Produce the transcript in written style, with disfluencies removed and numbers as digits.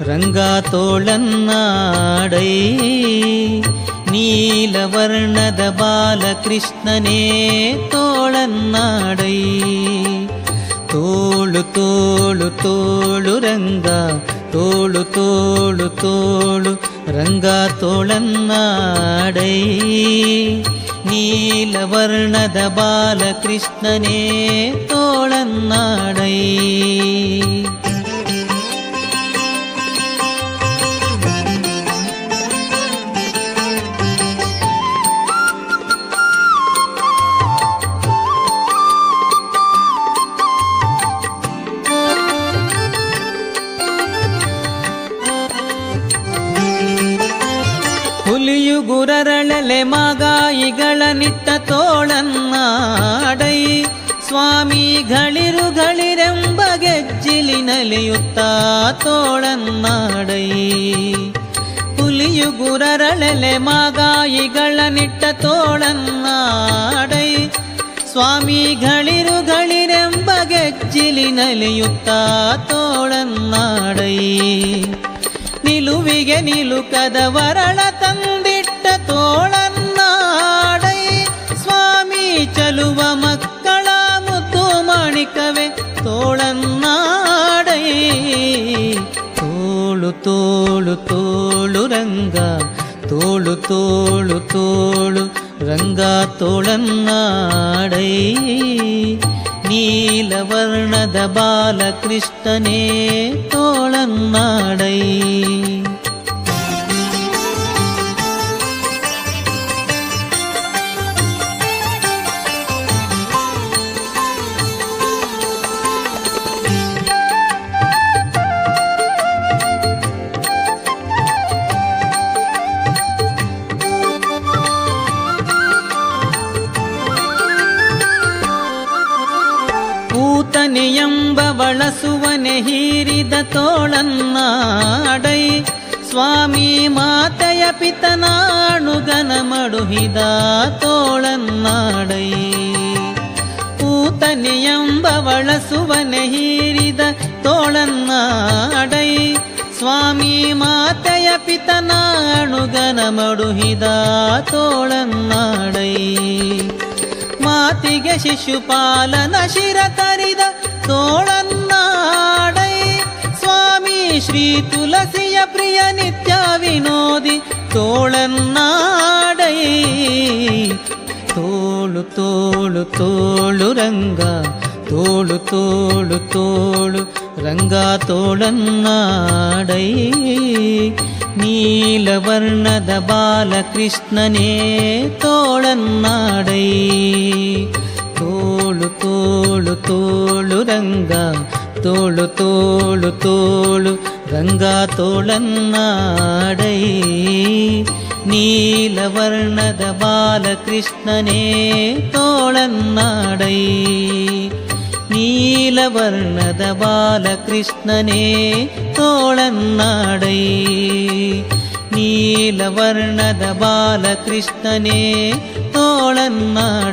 ರಂಗ ತೋಳನ್ನಾಡೈ ನೀಲವರ್ಣದ ಬಾಲಕೃಷ್ಣನೇ ತೋಳನ್ನಾಡೈ ತೋಳು ತೋಳು ತೋಳು ರಂಗ ತೋಳು ತೋಳು ತೋಳು ರಂಗ ತೋಳನ್ನಾಡೈ ನೀಲವರ್ಣದ ಬಾಲಕೃಷ್ಣನೇ ತೋಳನ್ನಾಡೈ ಹುಲಿಯು ಗುರರಳಲೆ ಮಾಗಾಯಿಗಳ ನಿಟ್ಟ ತೋಳನ್ನಾಡೈ ಸ್ವಾಮಿಗಳಿರುಗಳಿರೆಂಬ ಗೆಜ್ಜಿಲಿನಲಿಯುತ್ತ ತೋಳನ್ನಾಡೈ ಹುಲಿಯು ಗುರರಳಲೆ ಮಾಗಾಯಿಗಳ ನಿಟ್ಟ ತೋಳನ್ನಾಡೈ ಸ್ವಾಮಿಗಳಿರುಗಳಿರೆಂಬ ಗೆಜ್ಜಿಲಿನಲಿಯುತ್ತ ತೋಳನ್ನಾಡೈ ನಿಲುವಿಗೆ ನಿಲುಕದ ವರಳ ತಂದಿಟ್ಟ ತೋಳನ್ನಾಡೈ ಸ್ವಾಮಿ ಚಲುವ ಮಕ್ಕಳ ಮುದ್ದು ಮಾಣಿಕವೇ ತೋಳನ್ನಾಡೈ ತೋಳು ತೋಳು ತೋಳು ರಂಗ ತೋಳು ತೋಳು ತೋಳು ರಂಗ ತೋಳನ್ನಾಡೈ ನೀಲವರ್ಣದ ಬಾಲಕೃಷ್ಣನೇ ತೋಳನ್ನಾಡೈ ಎಂಬ ಬಳಸುವನೆ ಹೀರಿದ ತೋಳನ್ನಾಡೈ ಸ್ವಾಮಿ ಮಾತೆಯ ಪಿತನಾಣುಗನ ಮಡುಹಿದ ತೋಳನ್ನಾಡೈ ಪೂತನೆ ಎಂಬ ಬಳಸುವನೆ ಹೀರಿದ ತೋಳನ್ನಾಡೈ ಸ್ವಾಮಿ ಮಾತೆಯ ಪಿತನಾಣುಗನ ಮಡುಹಿದ ತೋಳನ್ನಾಡೈ ಮಾತಿಗೆ ಶಿಶುಪಾಲನ ಶಿರ ತರಿದ ತೋಳನ್ನಾಡೈ ಸ್ವಾಮಿ ಶ್ರೀ ತುಳಸಿಯ ಪ್ರಿಯ ನಿತ್ಯ ವಿನೋದಿ ತೋಳನ್ನಾಡೈ ತೋಳು ತೋಳು ತೋಳು ರಂಗ ತೋಳು ತೋಳು ತೋಳು ರಂಗ ತೋಳನ್ನಾಡೈ ನೀಲವರ್ಣದ ಬಾಲಕೃಷ್ಣನೇ ತೋಳನ್ನಾಡೈ ತೋಳು ತೋಳು ತೋಳು ರಂಗ ತೋಳು ತೋಳು ತೋಳು ರಂಗ ತೋಳನ್ನಾಡೈ ನೀಲವರ್ಣದ ಬಾಲಕೃಷ್ಣನೇ ತೋಳನ್ನಾಡೈ ನೀಲವರ್ಣದ ಬಾಲಕೃಷ್ಣನೇ ತೋಳನ್ನಾಡೈ ನೀಲವರ್ಣದ ಬಾಲಕೃಷ್ಣನೇ ತೋಳನ್ನಾಡೈ